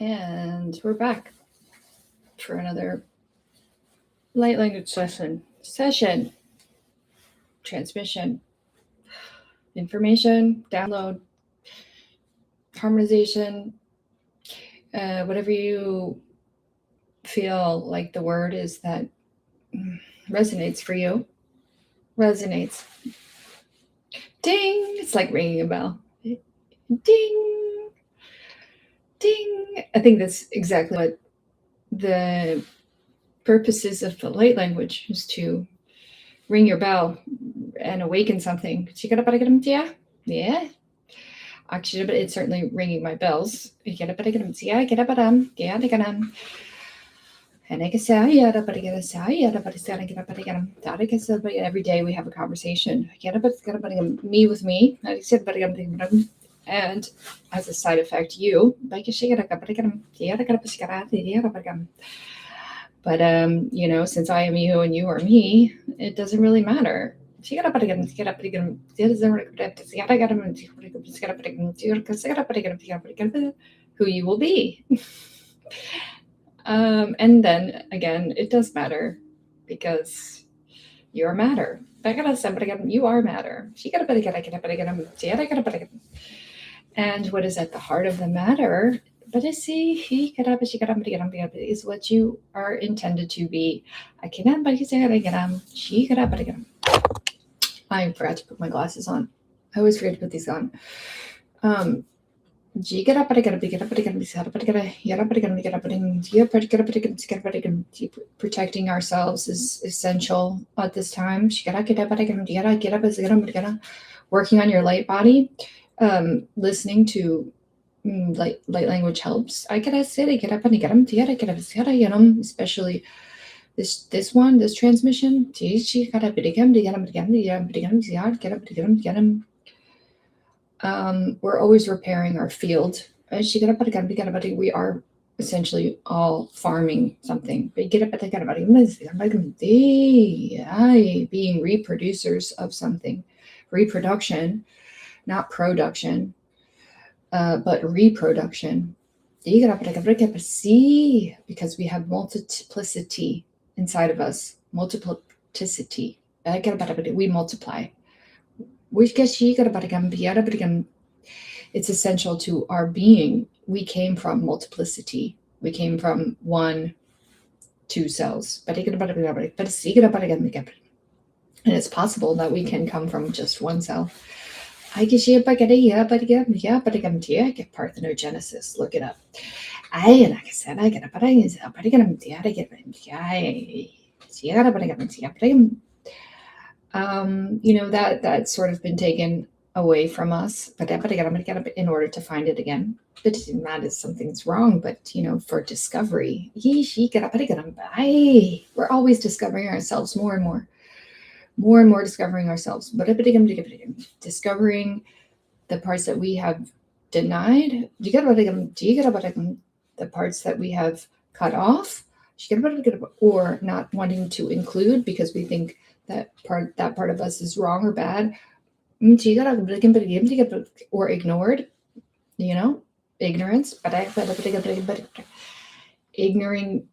And we're back for another light language session, transmission, information, download, harmonization, whatever you feel like the word is that resonates for you. Resonates. Ding! It's like ringing a bell. Ding! Ding! I think that's exactly what the purposes of the light language is, to ring your bell and awaken something. Yeah. Actually, but it's certainly ringing my bells. Every day we have a conversation. Me with me. And as a side effect, you. But since I am you and you are me, it doesn't really matter. Who you will be. And then again, it does matter because you're matter. You are matter. And what is at the heart of the matter is what you are intended to be. I forgot to put my glasses on. I always forget to put these on. Protecting ourselves is essential at this time. Working on your light body, listening to light language helps. Especially this transmission. We're always repairing our field. We are essentially all farming something. Being reproducers of something. Reproduction, not production, but reproduction. Because we have multiplicity inside of us. Multiplicity. We multiply. It's essential to our being. We came from multiplicity. We came from 1, 2 cells. And it's possible that we can come from just 1 cell. Parthenogenesis. Look it up. That's sort of been taken away from us, but in order to find it again. But not as something's wrong, but for discovery. We're always discovering ourselves more and more. More and more discovering ourselves. Discovering the parts that we have denied. The parts that we have cut off. Or not wanting to include because we think that part of us is wrong or bad. Or ignored. Ignorance.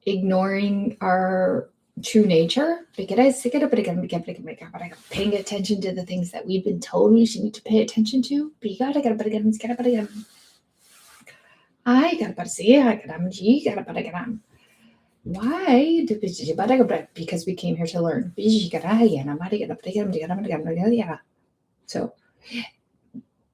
Ignoring our true nature. Paying attention to the things that we've been told we should need to pay attention to. Why? Because we came here to learn. So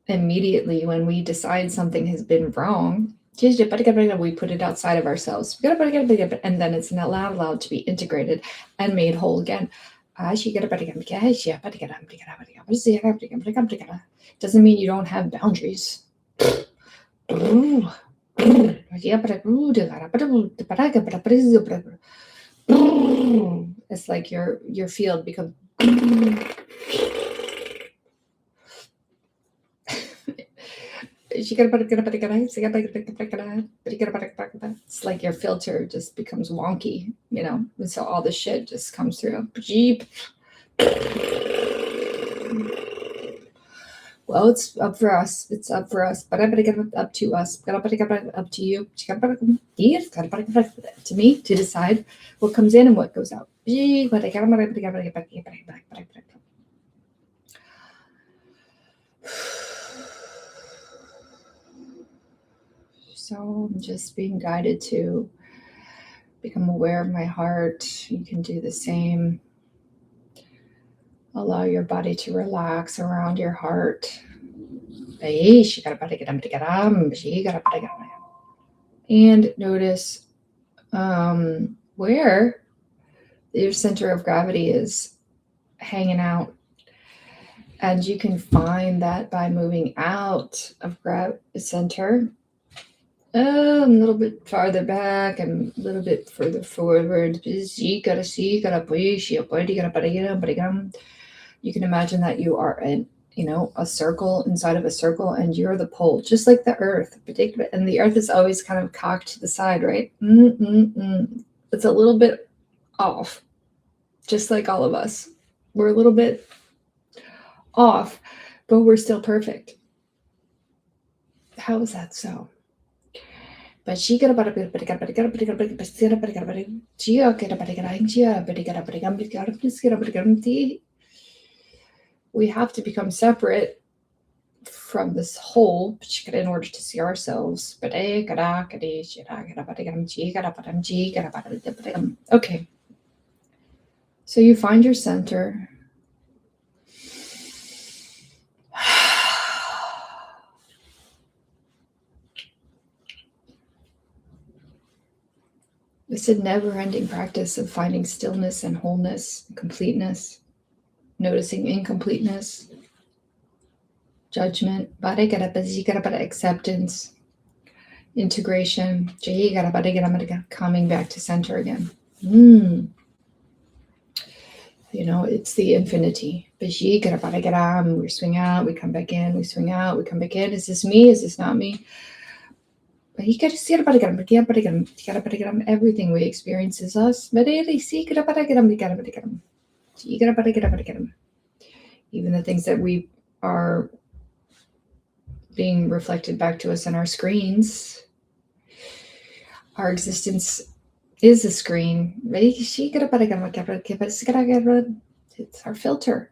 immediately when we decide something has been wrong, we put it outside of ourselves. And then it's not allowed to be integrated and made whole again. Doesn't mean you don't have boundaries. It's like your field becomes it's like your filter just becomes wonky, and so all the shit just comes through. Well, it's up for us. It's up for us. But I better get up to us. Up to you. To me to decide what comes in and what goes out. So I'm just being guided to become aware of my heart. You can do the same. Allow your body to relax around your heart. And notice where your center of gravity is hanging out. And you can find that by moving out of center a little bit farther back and a little bit further forward. You can imagine that you are in, a circle inside of a circle, and you're the pole, just like the earth. And the earth is always kind of cocked to the side, right? It's a little bit off, just like all of us. We're a little bit off, but we're still perfect. How is that so? But we have to become separate from this whole in order to see ourselves. Okay. So you find your center. It's a never-ending practice of finding stillness and wholeness, and completeness, noticing incompleteness, judgment, acceptance, integration, coming back to center again. It's the infinity. We swing out, we come back in, we swing out, we come back in. Is this me? Is this not me? Everything we experience is us. Even the things that we are being reflected back to us in our screens, our existence is a screen. It's our filter.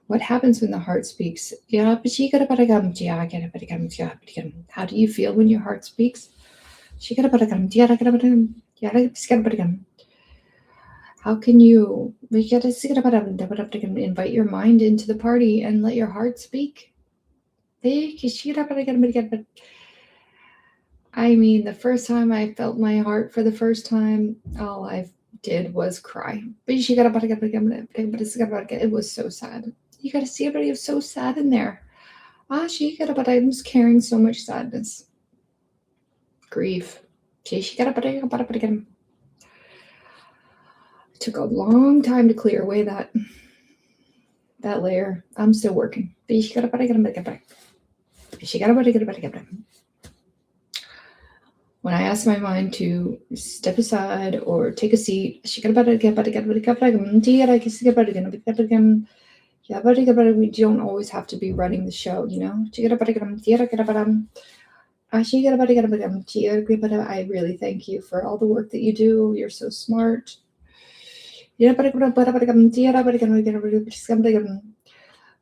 What happens when the heart speaks? How do you feel when your heart speaks? How can you invite your mind into the party and let your heart speak? I mean, the first time I felt my heart for the first time, all I did was cry. It was so sad. You got to see everybody was so sad in there. I was carrying so much sadness, grief. It took a long time to clear away that layer. I'm still working. When I ask my mind to step aside or take a seat, we don't always have to be running the show, I really thank you for all the work that you do. You're so smart.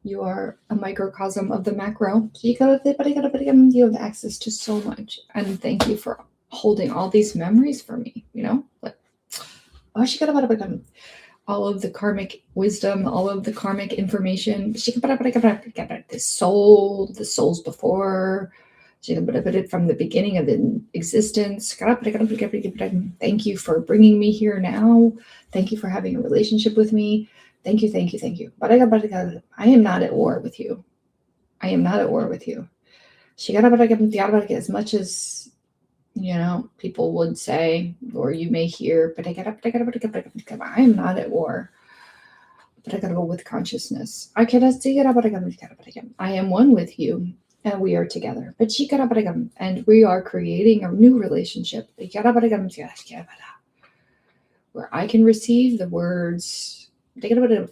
You are a microcosm of the macro. You have access to so much. And thank you for holding all these memories for me, all of the karmic wisdom, all of the karmic information, the souls before, From the beginning of the existence. Thank you for bringing me here now. Thank you for having a relationship with me. Thank you, thank you, thank you. I am not at war with you. I am not at war with you. As much as, people would say, or you may hear, I am not at war. But I gotta go with consciousness. I am one with you, and we are together. And we are creating a new relationship where I can receive the words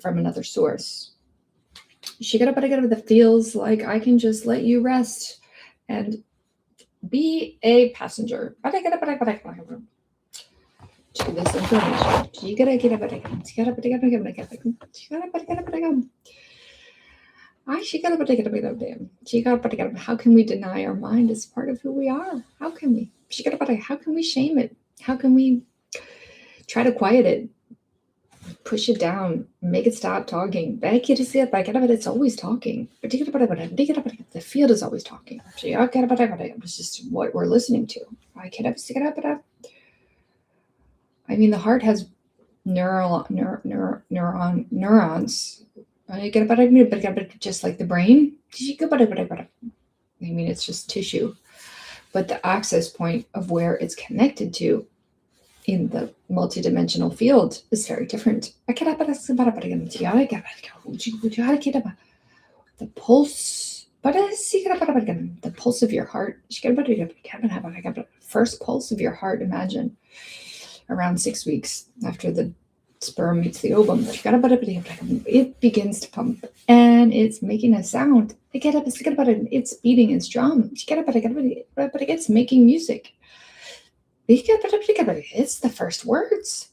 from another source. That feels like I can just let you rest and be a passenger to this information. How can we deny our mind as part of who we are? How can we? How can we shame it? How can we try to quiet it? Push it down, make it stop talking. It's always talking. The field is always talking. It's just what we're listening to. I mean, the heart has neurons. Just like the brain. I mean, it's just tissue. But the access point of where it's connected to in the multidimensional field is very different. The pulse, the pulse of your heart, first pulse of your heart, imagine, around 6 weeks after the sperm meets the ovum, it begins to pump and it's making a sound. It's beating its drum. It's making music. It's the first words.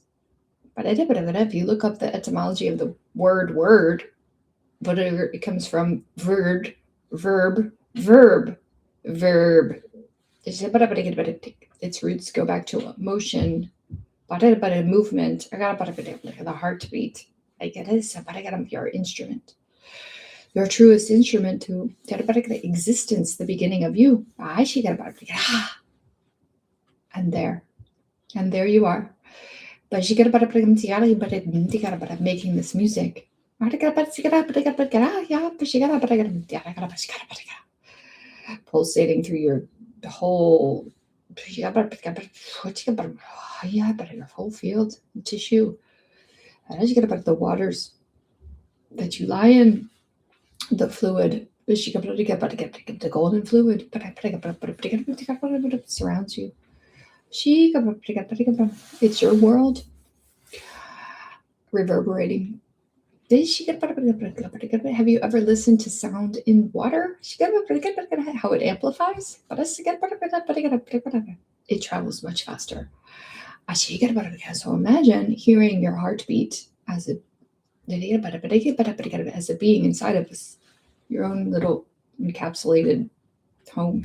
But if you look up the etymology of the word, it comes from verb. Its roots go back to motion, but a movement. The heartbeat. Your instrument. Your truest instrument to existence, the beginning of you. And there you are. But making this music. Pulsating through your whole field, tissue. The waters that you lie in, the fluid, the golden fluid surrounds you. It's your world reverberating. Have you ever listened to sound in water? How it amplifies? It travels much faster. So imagine hearing your heartbeat as a being inside of us, your own little encapsulated home.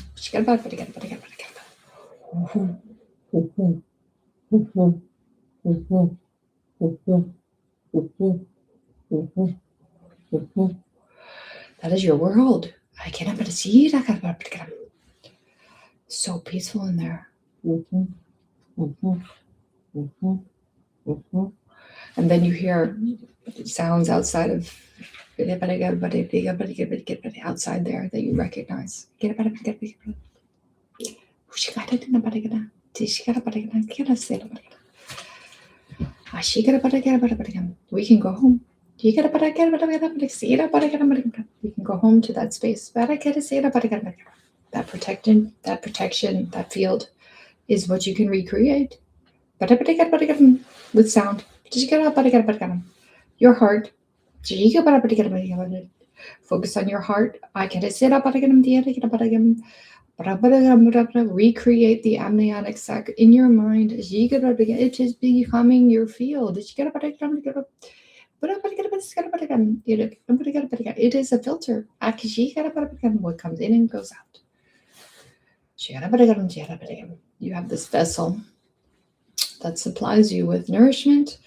That is your world. I can't see. So peaceful in there. And then you hear sounds outside of outside there that you recognize. We can go home. We can go home to that space. That protection, that field is what you can recreate. With sound. Your heart. Focus on your heart. Recreate the amniotic sac in your mind. It is becoming your field. It is a filter. What comes in and goes out. You have this vessel that supplies you with nourishment.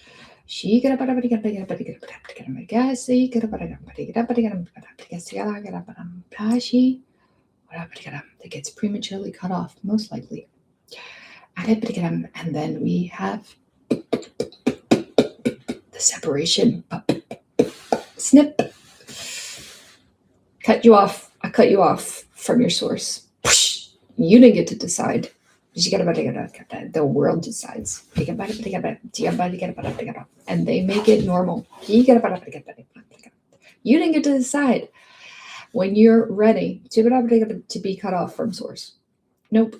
that gets prematurely cut off, most likely. And then we have the separation. Snip. Cut you off. I cut you off from your source. You didn't get to decide. The world decides. And they make it normal. You didn't get to decide when you're ready to be cut off from source. Nope.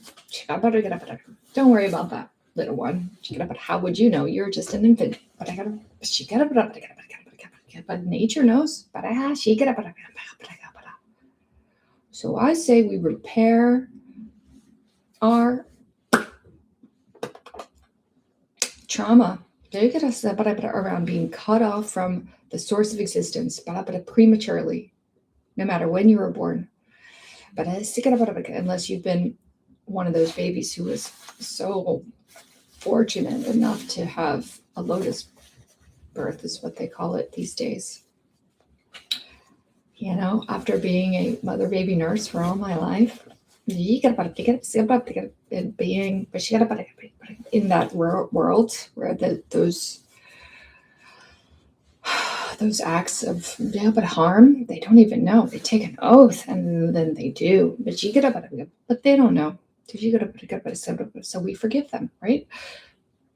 Don't worry about that, little one. But how would you know? You're just an infant. But nature knows. So I say we repair our trauma around being cut off from the source of existence prematurely, no matter when you were born. But unless you've been one of those babies who was so fortunate enough to have a lotus birth, is what they call it these days. After being a mother baby nurse for all my life, and being in that world where those acts of harm, they don't even know. They take an oath and then they do. But they don't know. So we forgive them, right?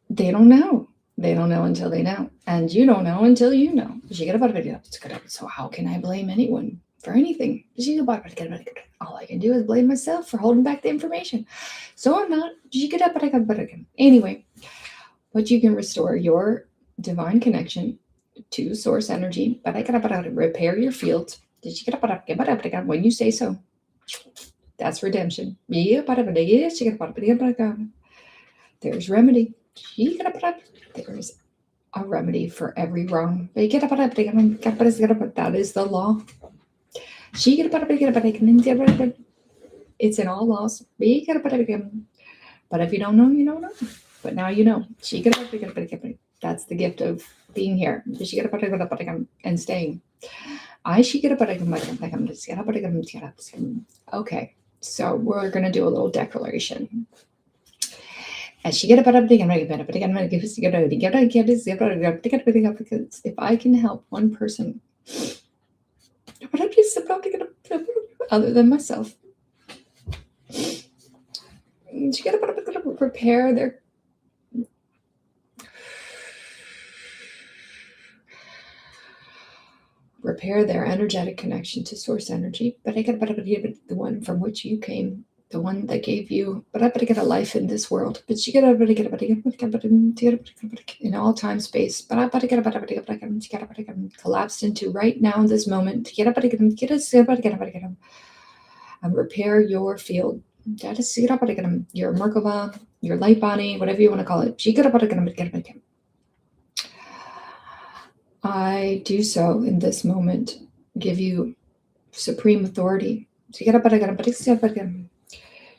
They don't know. They don't know until they know. And you don't know until you know. So how can I blame anyone for anything? All I can do is blame myself for holding back the information. So I'm not. Anyway, but you can restore your divine connection to source energy. Repair your field. When you say so. That's redemption. There's remedy. There's a remedy for every wrong. That is the law. It's in all laws. But if you don't know, you don't know. But now you know. That's the gift of being here. And staying. Okay, so we're going to do a little declaration. If I can help one person other than myself, repair their energetic connection to source energy, but the one from which you came, the one that gave you a life in this world, but in all time space, collapsed into right now in this moment, and repair your field, your Merkaba, your light body, whatever you want to call it. I do so in this moment, give you supreme authority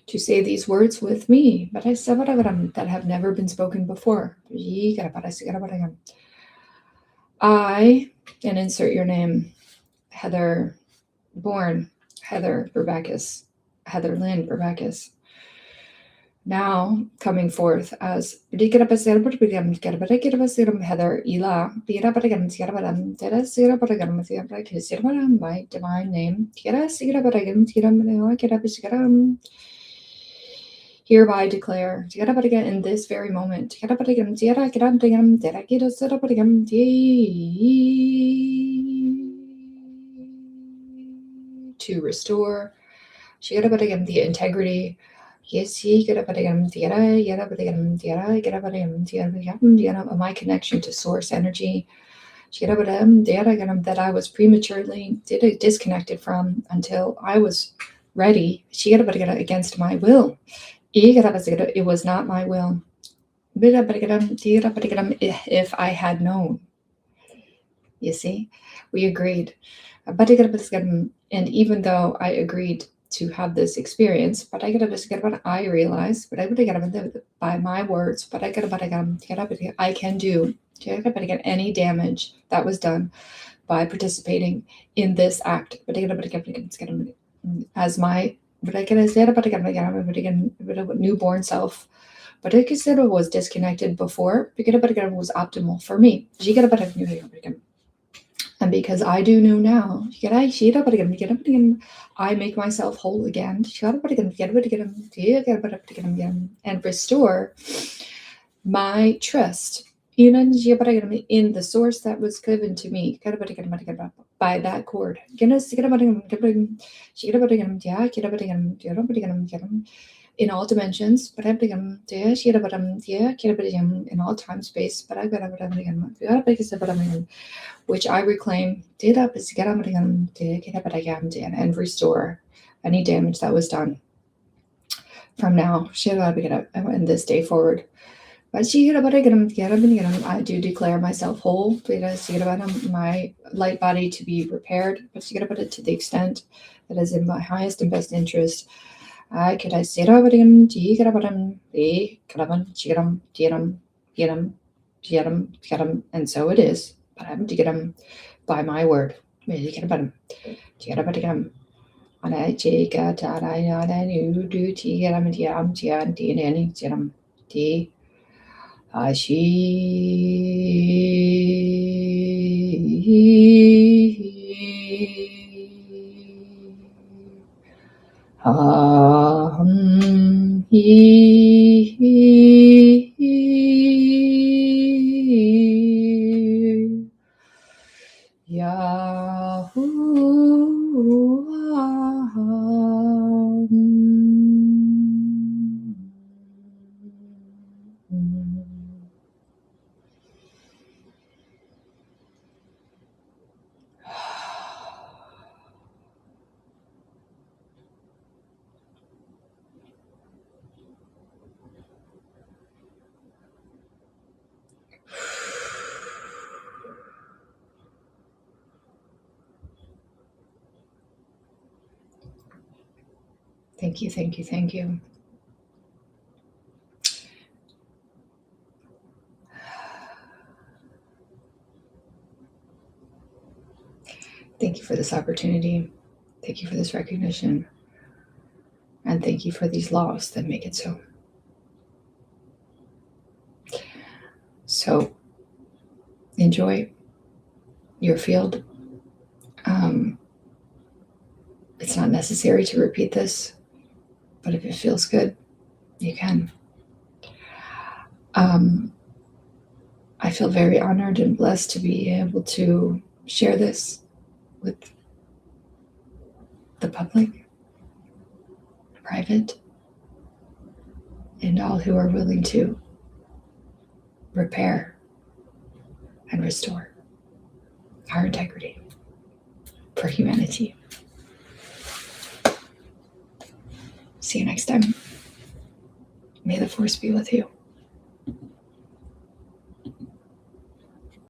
to say these words with me that have never been spoken before. I, and insert your name, Heather Bourne, Heather Berbekis, Heather Lynn Berbekis, now coming forth as Heather Ila, my divine name, hereby declare in this very moment to restore the integrity of my connection to source energy that I was prematurely disconnected from until I was ready against my will. It was not my will. If I had known. You see, we agreed. And even though I agreed to have this experience, I realized by my words, I can do any damage that was done by participating in this act as my newborn self, but I consider was disconnected before, was optimal for me. And because I do know now, I make myself whole again and restore my trust in the source that was given to me by that cord. In all dimensions, in all time space, which I reclaim and restore any damage that was done from now and this day forward. I do declare myself whole, my light body to be repaired, to the extent that is in my highest and best interest. And so it is. By my word. And I take a Thank you. Thank you for this opportunity. Thank you for this recognition. And thank you for these laws that make it so. So enjoy your field. It's not necessary to repeat this, but if it feels good, you can. I feel very honored and blessed to be able to share this with the public, private, and all who are willing to repair and restore our integrity for humanity. See you next time. May the force be with you.